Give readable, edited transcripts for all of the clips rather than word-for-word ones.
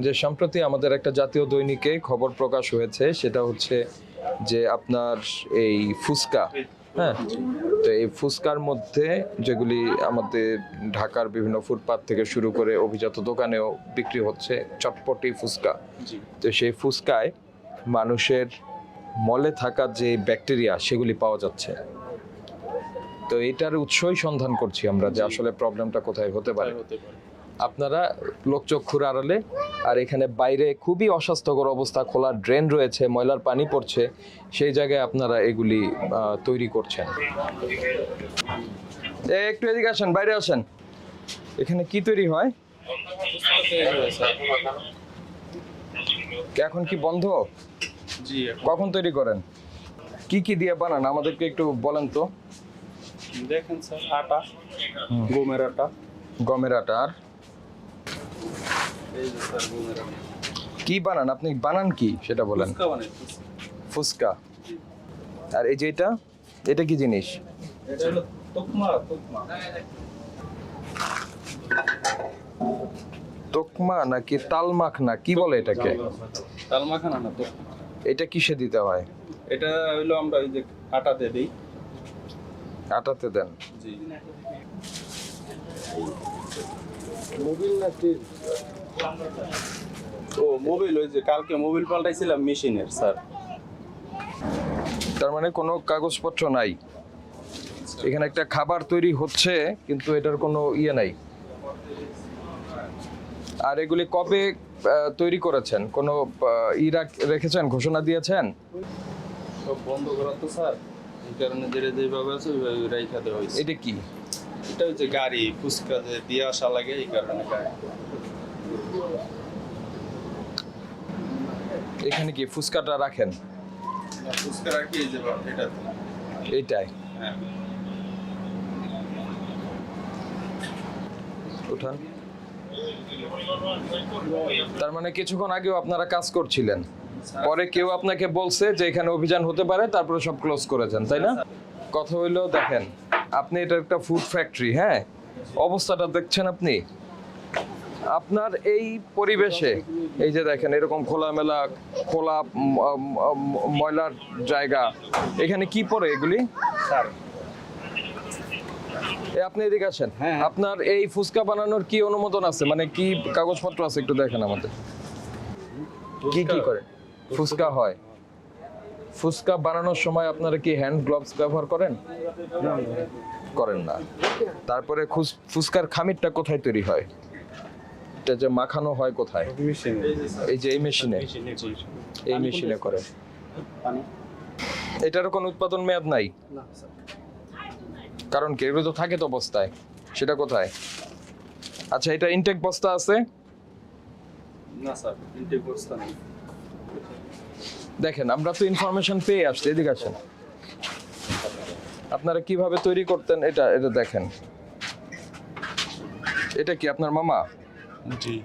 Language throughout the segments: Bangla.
যে সম্প্রতি আমাদের একটা জাতীয় দৈনিকে খবর প্রকাশ হয়েছে, সেটা হচ্ছে যে আপনার এই ফুসকা, হ্যাঁ, তো এই ফুসকার মধ্যে যেগুলি আমাদের ঢাকার বিভিন্ন ফুটপাত থেকে শুরু করে অভিজাত দোকানেও বিক্রি হচ্ছে, চটপটি ফুসকা। তো সেই ফুসকায় মানুষের মলে থাকা যে ব্যাকটেরিয়া সেগুলি পাওয়া যাচ্ছে। তো এটার উৎসই সন্ধান করছি আমরা যে আসলে প্রবলেমটা কোথায় হতে পারে। আপনারা লোকচক্ষুর আড়ালে, আর এখানে বাইরে খুবই অস্বাস্থ্যকর অবস্থা, খোলা ড্রেন রয়েছে, ময়লার পানি পড়ছে, সেই জায়গায় আপনারা এগুলি তৈরি করছেন। একটু এদিকে আসেন, বাইরে আসেন। এখানে কি তৈরি হয়? এখন কি বন্ধ? জি। কখন তৈরি করেন? কি কি দিয়ে বানান আমাদেরকে একটু বলেন তো। দেখেন স্যার, আটা, গমের আটা। গমের আটা। আর এই যে স্যার গমের আটা। কি বানান আপনি? বানান কি সেটা বলেন। ফুসকা বানাই। ফুসকা। আর এই যে এটা কি জিনিস? এটা হলো তোকমা। তোকমা নাকি তালমাখ না কি বলে এটাকে? তালমাখানা না তো। এটা কিসে দিতে হয়? এটা হলো আমরা এই যে আটাতে দেই। আটাতে দেন? জি। মোবিল নাকি? ও মোবিল, ওই যে কালকে মোবিল পাল্টাইছিলাম মেশিনের স্যার। তার মানে কোনো কাগজপত্র নাই এখানে? একটা খাবার তৈরি হচ্ছে কিন্তু এটার কোনো ইয়ে নাই। আর এগুলি কবে তৈরি করেছেন? কোনো রেখেছেন, ঘোষণা দিয়েছেন? সব বন্ধ করা তো স্যার, এই কারণে যেভাবে আছে ওইভাবে রাইখা দেওয়া হয়েছে। এটা কি? এটা হচ্ছে গাড়ি ফুসকা যে দিয়ে আসা লাগে, এই কারণে গাড়ি। এখানে কি ফুসকাটা রাখেন? ফুসকা রাখি এই যে এটা। এইটাই? হ্যাঁ। উঠান। তার মানে কিছুক্ষণ আগেও আপনারা কাজ করছিলেন, পরে কেউ আপনাকে বলছে যে এখানে অভিযান হতে পারে, তারপরে সব ক্লোজ করেছেন, তাই না? কথা হইলো, দেখেন আপনি এটা একটা ফুড ফ্যাক্টরি, হ্যাঁ, অবস্থাটা দেখছেন আপনি আপনার এই পরিবেশে। এই যে দেখেন এরকম খোলামেলা খোলা ময়লার জায়গা, এখানে কি পড়ে এগুলি? স্যার আপনি এদিকে আসেন। হ্যাঁ। আপনার এই ফুসকা বানানোর কি অনুমোদন আছে, মানে কি কাগজপত্র আছে একটু দেখেন আমাদের। কি কি করে ফুসকা হয়? ফুসকা বানানোর সময় আপনারা কি হ্যান্ড গ্লাভস ব্যবহার করেন? করেন না। তারপরে ফুসকার খামিরটা কোথায় তৈরি হয়? এটা যে মাখানো হয় কোথায়? এই যে এই মেশিনে। এই মেশিনে করে। এটারও কোনো উৎপাদন মেয়াদ নাই? কারণ কি, এগুলো তো থাকে তো বস্তায়, সেটা কোথায়? আচ্ছা, এটা ইনটেক বস্তা আছে? না স্যার, ইনটেক বস্তা নেই। দেখেন আমরা তো ইনফরমেশন পেয়ে আসছি, এদিকে আসেন। আপনারা কিভাবে তৈরি করতেন এটা দেখেন। এটা কি আপনার মামা? জি।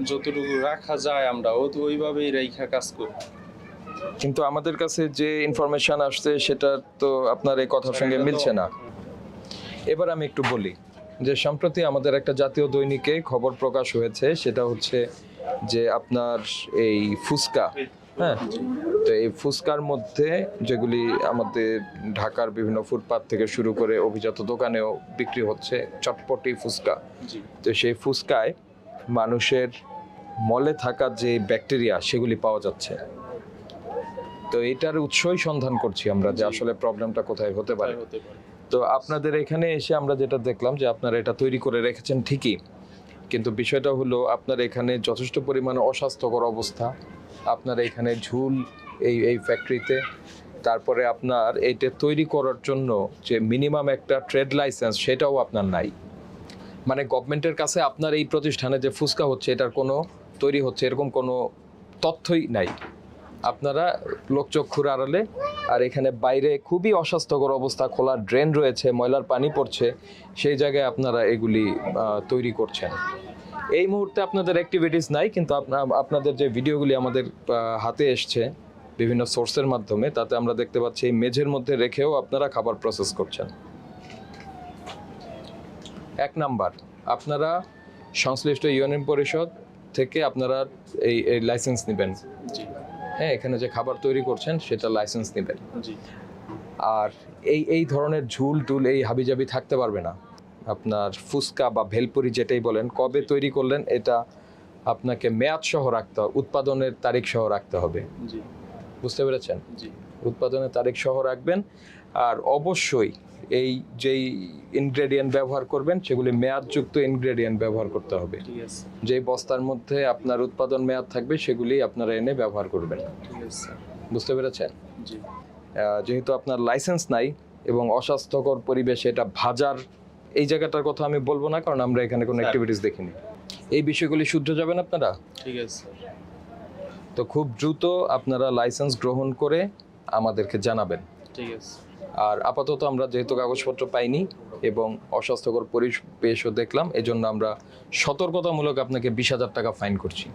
যতটুকু রাখা যায় আমরা ওইভাবেই রাইখা কাজ করি। কিন্তু আমাদের কাছে যে ইনফরমেশন আসছে সেটা তো আপনার এই কথার সঙ্গে মিলছে না। এবার আমি একটু বলি যে সম্প্রতি আমাদের একটা জাতীয় দৈনিকে খবর প্রকাশ হয়েছে, সেটা হচ্ছে যে আপনার এই ফুসকা, হ্যাঁ, তো এই ফুসকার মধ্যে যেগুলি আমাদের ঢাকার বিভিন্ন ফুটপাত থেকে শুরু করে অভিজাত দোকানেও বিক্রি হচ্ছে, চটপটি ফুসকা। তো সেই ফুসকায় মানুষের মলে থাকা যে ব্যাকটেরিয়া সেগুলি পাওয়া যাচ্ছে। তো এটার উৎসই সন্ধান করছি আমরা যে আসলে প্রবলেমটা কোথায় হতে পারে। তো আপনাদের এখানে এসে আমরা যেটা দেখলাম যে আপনারা এটা তৈরি করে রেখেছেন ঠিকই, কিন্তু বিষয়টা হলো আপনার এখানে যথেষ্ট পরিমাণে অস্বাস্থ্যকর অবস্থা, আপনার এখানে ঝুল এই ফ্যাক্টরিতে। তারপরে আপনার এইটা তৈরি করার জন্য যে মিনিমাম একটা ট্রেড লাইসেন্স সেটাও আপনার নাই। মানে গভর্নমেন্টের কাছে আপনার এই প্রতিষ্ঠানে যে ফুসকা হচ্ছে এটার কোনো তৈরি হচ্ছে এরকম কোনো তথ্যই নাই। আপনারা লোকচক্ষুর আড়ালে, আর এখানে বাইরে খুবই অস্বাস্থ্যকর অবস্থা, খোলা ড্রেন রয়েছে, ময়লার পানি পড়ছে, সেই জায়গায় আপনারা এগুলি তৈরি করছেন। এই মুহূর্তে আপনাদের অ্যাক্টিভিটিস নাই, কিন্তু আপনাদের যে ভিডিওগুলি আমাদের হাতে এসছে বিভিন্ন সোর্সের মাধ্যমে, তাতে আমরা দেখতে পাচ্ছি এই মেঝের মধ্যে রেখেও আপনারা খাবার প্রসেস করছেন। এক নাম্বার, আপনারা সংশ্লিষ্ট ইউনিয়ন পরিষদ থেকে আপনারা এই লাইসেন্স নেবেন। জি হ্যাঁ, এখানে যে খাবার তৈরি করছেন সেটা লাইসেন্স নেবেন। জি আর এই ধরনের ঝুল টুল এই হাবিজাবি থাকতে পারবে না। আপনার ফুচকা বা ভেলপুরি যেটাই বলেন, কবে তৈরি করলেন এটা আপনাকে মেয়াদ সহ রাখতে হবে, উৎপাদনের তারিখ সহ রাখতে হবে। জি বুঝতে পেরেছেন? জি উৎপাদনের তারিখ সহ রাখবেন। আর অবশ্যই এই যেই ইনগ্রেডিয়েন্ট ব্যবহার করবেন সেগুলি মেয়াদযুক্ত ইনগ্রেডিয়েন্ট ব্যবহার করতে হবে। ঠিক আছে যেই বস্তার মধ্যে আপনার উৎপাদন মেয়াদ থাকবে সেগুলি আপনারা এনে ব্যবহার করবেন। ঠিক আছে স্যার। বুঝতে পেরেছেন? জি যেহেতু আপনার লাইসেন্স নাই এবং অস্বাস্থ্যকর পরিবেশে এটা ভাজার এই জায়গাটার কথা আমি বলবো না, কারণ আমরা এখানে কোনো স্যার। অ্যাক্টিভিটিস দেখিনি। এই বিষয়গুলি শুধরে যাবেন আপনারা। ঠিক আছে স্যার। তো খুব দ্রুত আপনারা লাইসেন্স গ্রহণ করে আমাদেরকে জানাবেন। ঠিক আছে আর আপাতত আমরা যেহেতু কাগজপত্র পাইনি এবং অস্বাস্থ্যকর পরিবেশও দেখলাম, এজন্য আমরা সতর্কতামূলক আপনাকে 20,000 টাকা ফাইন করছি।